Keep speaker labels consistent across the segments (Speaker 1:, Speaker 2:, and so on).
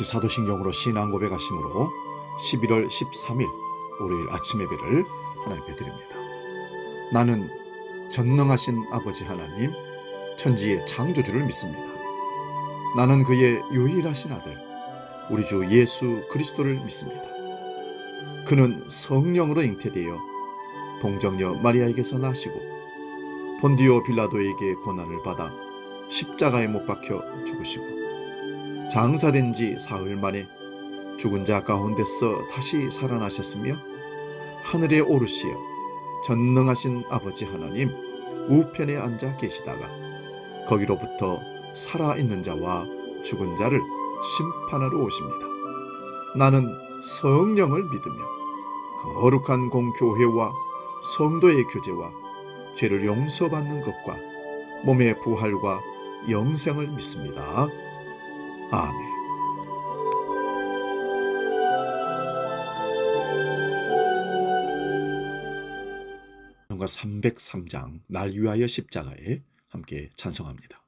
Speaker 1: 사도신경으로 신앙 고백하심으로 11월 13일 월요일 아침 예배를 하나님께 드립니다. 나는 전능하신 아버지 하나님, 천지의 창조주를 믿습니다. 나는 그의 유일하신 아들, 우리 주 예수 그리스도를 믿습니다. 그는 성령으로 잉태되어 동정녀 마리아에게서 나시고 본디오 빌라도에게 고난을 받아 십자가에 못 박혀 죽으시고 장사된 지 사흘 만에 죽은 자 가운데서 다시 살아나셨으며 하늘에 오르시어 전능하신 아버지 하나님 우편에 앉아 계시다가 거기로부터 살아있는 자와 죽은 자를 심판하러 오십니다. 나는 성령을 믿으며 거룩한 공교회와 성도의 교제와 죄를 용서받는 것과 몸의 부활과 영생을 믿습니다. 아멘. 찬송가 303장 날 위하여 십자가에 함께 찬송합니다.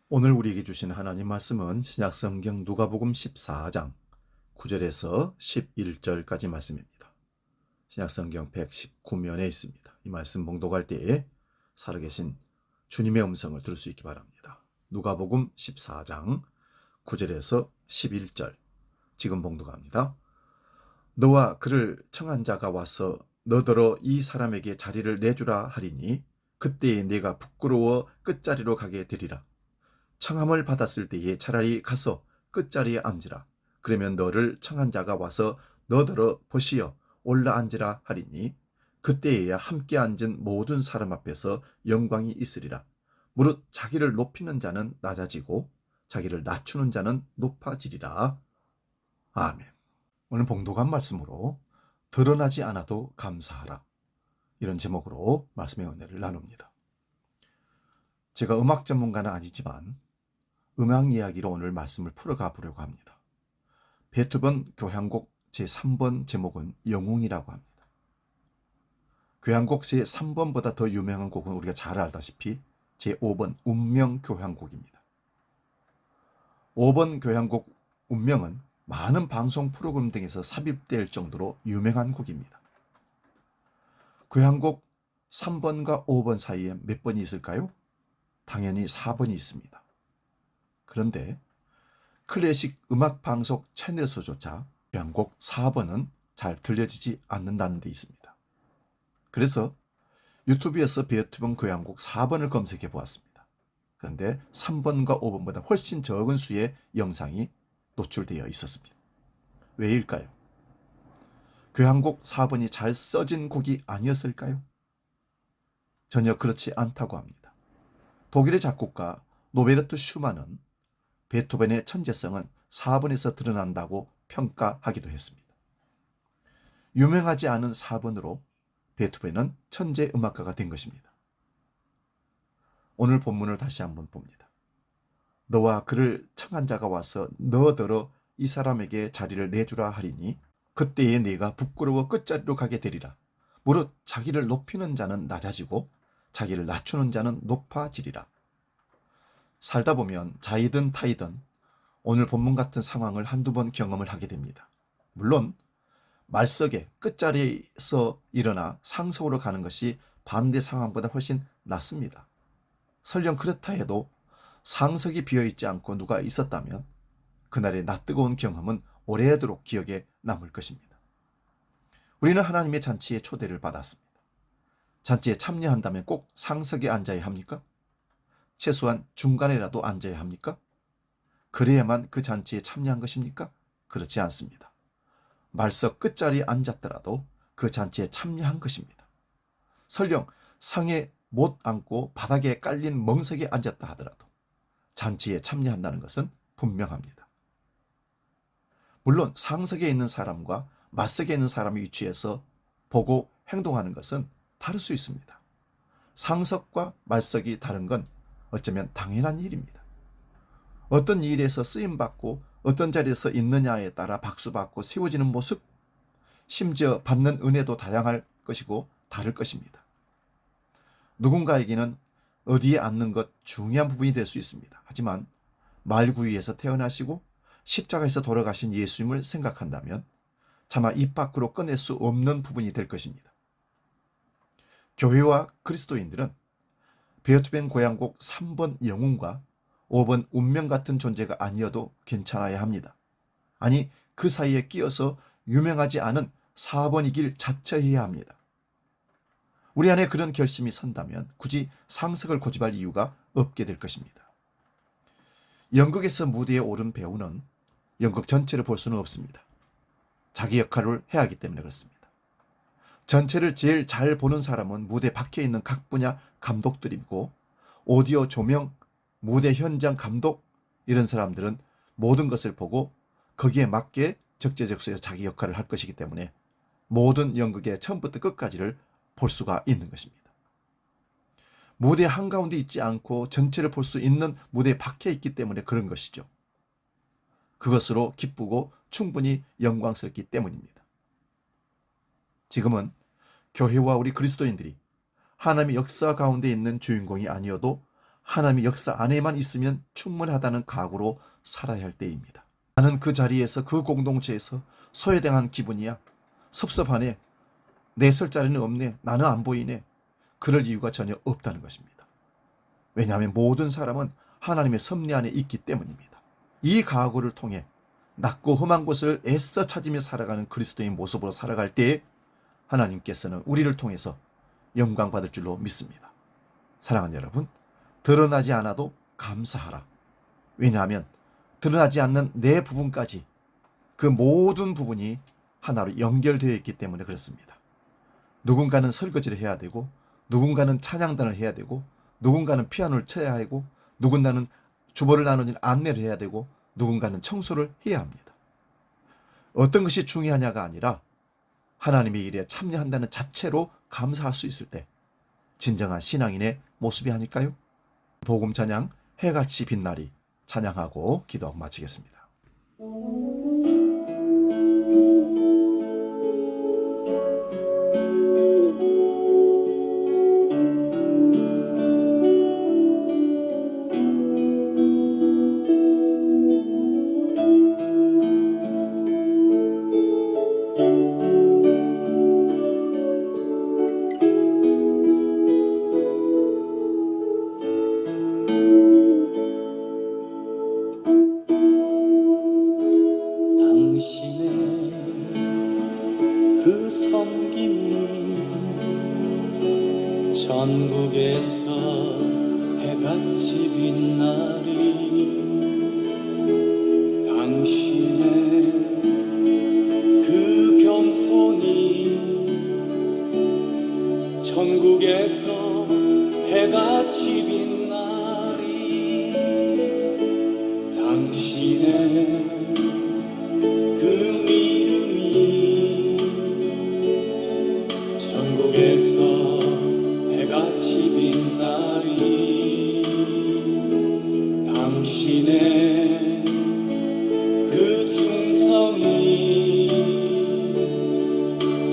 Speaker 1: 오늘 우리에게 주신 하나님 말씀은 신약성경 누가복음 14장 9절에서 11절까지 말씀입니다. 신약성경 119면에 있습니다. 이 말씀 봉독할 때에 살아계신 주님의 음성을 들을 수 있기 바랍니다. 누가복음 14장 9절에서 11절 지금 봉독합니다. 너와 그를 청한 자가 와서 너더러 이 사람에게 자리를 내주라 하리니 그때에 네가 부끄러워 끝자리로 가게 되리라. 청함을 받았을 때에 차라리 가서 끝자리에 앉으라. 그러면 너를 청한 자가 와서 너더러 보시어 올라 앉으라 하리니 그때에야 함께 앉은 모든 사람 앞에서 영광이 있으리라. 무릇 자기를 높이는 자는 낮아지고 자기를 낮추는 자는 높아지리라. 아멘. 오늘 봉독한 말씀으로 드러나지 않아도 감사하라, 이런 제목으로 말씀의 은혜를 나눕니다. 제가 음악 전문가는 아니지만 음악 이야기로 오늘 말씀을 풀어가 보려고 합니다. 베토벤 교향곡 제3번 제목은 영웅이라고 합니다. 교향곡 제3번보다 더 유명한 곡은 우리가 잘 알다시피 제5번 운명 교향곡입니다. 5번 교향곡 운명은 많은 방송 프로그램 등에서 삽입될 정도로 유명한 곡입니다. 교향곡 3번과 5번 사이에 몇 번이 있을까요? 당연히 4번이 있습니다. 그런데 클래식 음악 방송 채널에서조차 교향곡 4번은 잘 들려지지 않는다는 데 있습니다. 그래서 유튜브에서 베토벤 교향곡 4번을 검색해 보았습니다. 그런데 3번과 5번보다 훨씬 적은 수의 영상이 노출되어 있었습니다. 왜일까요? 교향곡 4번이 잘 써진 곡이 아니었을까요? 전혀 그렇지 않다고 합니다. 독일의 작곡가 노베르트 슈만은 베토벤의 천재성은 4번에서 드러난다고 평가하기도 했습니다. 유명하지 않은 4번으로 베토벤은 천재 음악가가 된 것입니다. 오늘 본문을 다시 한번 봅니다. 너와 그를 청한 자가 와서 너더러 이 사람에게 자리를 내주라 하리니 그때에 네가 부끄러워 끝자리로 가게 되리라. 무릇 자기를 높이는 자는 낮아지고 자기를 낮추는 자는 높아지리라. 살다 보면 자이든 타이든 오늘 본문 같은 상황을 한두 번 경험을 하게 됩니다. 물론 말석의 끝자리에서 일어나 상석으로 가는 것이 반대 상황보다 훨씬 낫습니다. 설령 그렇다 해도 상석이 비어있지 않고 누가 있었다면 그날의 낯뜨거운 경험은 오래도록 기억에 남을 것입니다. 우리는 하나님의 잔치에 초대를 받았습니다. 잔치에 참여한다면 꼭 상석에 앉아야 합니까? 최소한 중간에라도 앉아야 합니까? 그래야만 그 잔치에 참여한 것입니까? 그렇지 않습니다. 말석 끝자리에 앉았더라도 그 잔치에 참여한 것입니다. 설령 상에 못 앉고 바닥에 깔린 멍석에 앉았다 하더라도 잔치에 참여한다는 것은 분명합니다. 물론 상석에 있는 사람과 맞석에 있는 사람의 위치에서 보고 행동하는 것은 다를 수 있습니다. 상석과 말석이 다른 건 어쩌면 당연한 일입니다. 어떤 일에서 쓰임받고 어떤 자리에서 있느냐에 따라 박수받고 세워지는 모습, 심지어 받는 은혜도 다양할 것이고 다를 것입니다. 누군가에게는 어디에 앉는 것 중요한 부분이 될 수 있습니다. 하지만 말구유에서 태어나시고 십자가에서 돌아가신 예수님을 생각한다면 차마 입 밖으로 꺼낼 수 없는 부분이 될 것입니다. 교회와 그리스도인들은 베토벤 고향곡 3번 영웅과 5번 운명 같은 존재가 아니어도 괜찮아야 합니다. 아니, 그 사이에 끼어서 유명하지 않은 4번이 길 자처해야 합니다. 우리 안에 그런 결심이 선다면 굳이 상석을 고집할 이유가 없게 될 것입니다. 연극에서 무대에 오른 배우는 연극 전체를 볼 수는 없습니다. 자기 역할을 해야 하기 때문에 그렇습니다. 전체를 제일 잘 보는 사람은 무대 밖에 있는 각 분야 감독들이고 오디오 조명, 무대 현장 감독 이런 사람들은 모든 것을 보고 거기에 맞게 적재적소에서 자기 역할을 할 것이기 때문에 모든 연극의 처음부터 끝까지를 볼 수가 있는 것입니다. 무대 한가운데 있지 않고 전체를 볼 수 있는 무대 밖에 있기 때문에 그런 것이죠. 그것으로 기쁘고 충분히 영광스럽기 때문입니다. 지금은 교회와 우리 그리스도인들이 하나님의 역사 가운데 있는 주인공이 아니어도 하나님의 역사 안에만 있으면 충분하다는 각오로 살아야 할 때입니다. 나는 그 자리에서 그 공동체에서 소외당한 기분이야. 섭섭하네. 내 설 자리는 없네. 나는 안 보이네. 그럴 이유가 전혀 없다는 것입니다. 왜냐하면 모든 사람은 하나님의 섭리 안에 있기 때문입니다. 이 각오를 통해 낮고 험한 곳을 애써 찾으며 살아가는 그리스도인 모습으로 살아갈 때에 하나님께서는 우리를 통해서 영광 받을 줄로 믿습니다. 사랑하는 여러분, 드러나지 않아도 감사하라. 왜냐하면 드러나지 않는 내 부분까지 그 모든 부분이 하나로 연결되어 있기 때문에 그렇습니다. 누군가는 설거지를 해야 되고 누군가는 찬양단을 해야 되고 누군가는 피아노를 쳐야 하고 누군가는 주보를 나누는 안내를 해야 되고 누군가는 청소를 해야 합니다. 어떤 것이 중요하냐가 아니라 하나님의 일에 참여한다는 자체로 감사할 수 있을 때 진정한 신앙인의 모습이 아닐까요? 복음 찬양 해같이 빛나리 찬양하고 기도하고 마치겠습니다.
Speaker 2: 그 섬김이 전국에서 해같이 빛나리. 당신의 그 겸손이 전국에서 해같이 빛나리. 당신의 그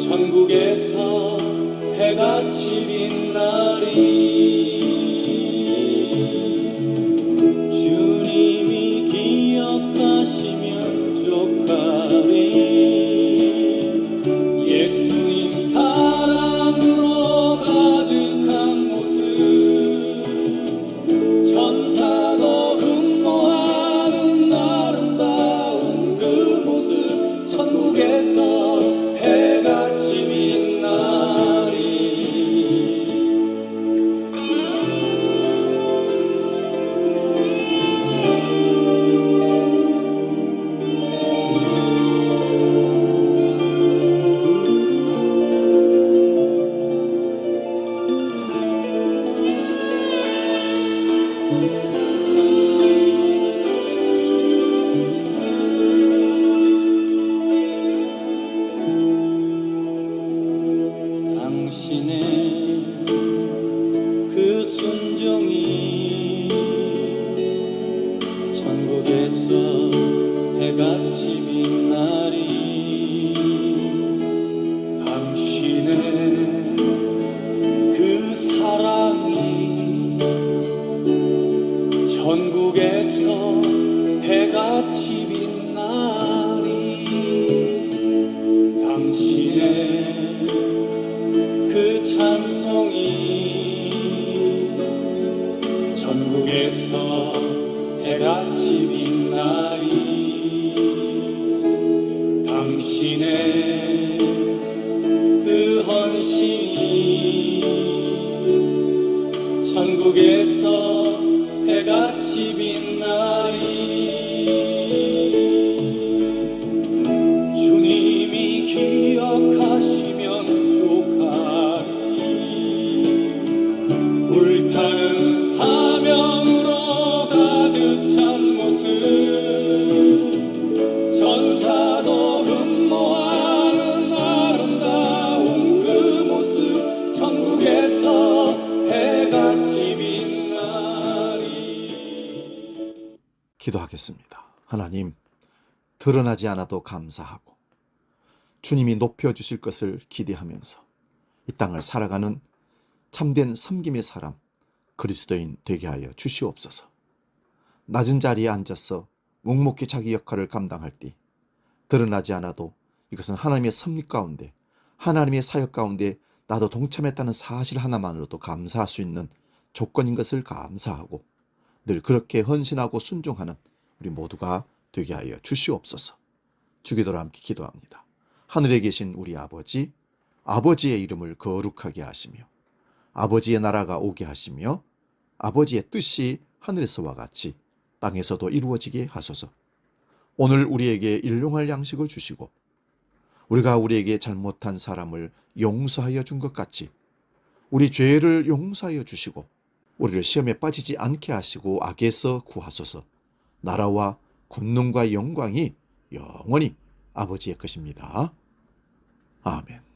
Speaker 2: 천국에서 해같이 빛나리. 주님이 기억하시면 족하리. 예수님 사랑으로 가득한 모습, 천사도 흠모하는 아름다운 그 모습, 천국에서 해같이 빛나리. 당신의 그 순종이 천국에서 해같이 빛나리. 당신의 그 사랑이 천국에서 해같이 빛나리. 당신의 그 찬송이 전국에서 해같이 빛나리. 당신의 그 헌신이 전국에서 해같이 빛나리. 주님이 기억하시면 불타는 사명으로 가득 찬 모습, 천사도 흠모하는 아름다운 그 모습, 천국에서 해같이 빛나리.
Speaker 1: 기도하겠습니다. 하나님, 드러나지 않아도 감사하고 주님이 높여주실 것을 기대하면서 이 땅을 살아가는 참된 섬김의 사람, 그리스도인 되게 하여 주시옵소서. 낮은 자리에 앉아서 묵묵히 자기 역할을 감당할 때 드러나지 않아도 이것은 하나님의 섭리 가운데, 하나님의 사역 가운데 나도 동참했다는 사실 하나만으로도 감사할 수 있는 조건인 것을 감사하고 늘 그렇게 헌신하고 순종하는 우리 모두가 되게 하여 주시옵소서. 주기도로 함께 기도합니다. 하늘에 계신 우리 아버지, 아버지의 이름을 거룩하게 하시며 아버지의 나라가 오게 하시며 아버지의 뜻이 하늘에서와 같이 땅에서도 이루어지게 하소서. 오늘 우리에게 일용할 양식을 주시고 우리가 우리에게 잘못한 사람을 용서하여 준 것 같이 우리 죄를 용서하여 주시고 우리를 시험에 빠지지 않게 하시고 악에서 구하소서. 나라와 권능과 영광이 영원히 아버지의 것입니다. 아멘.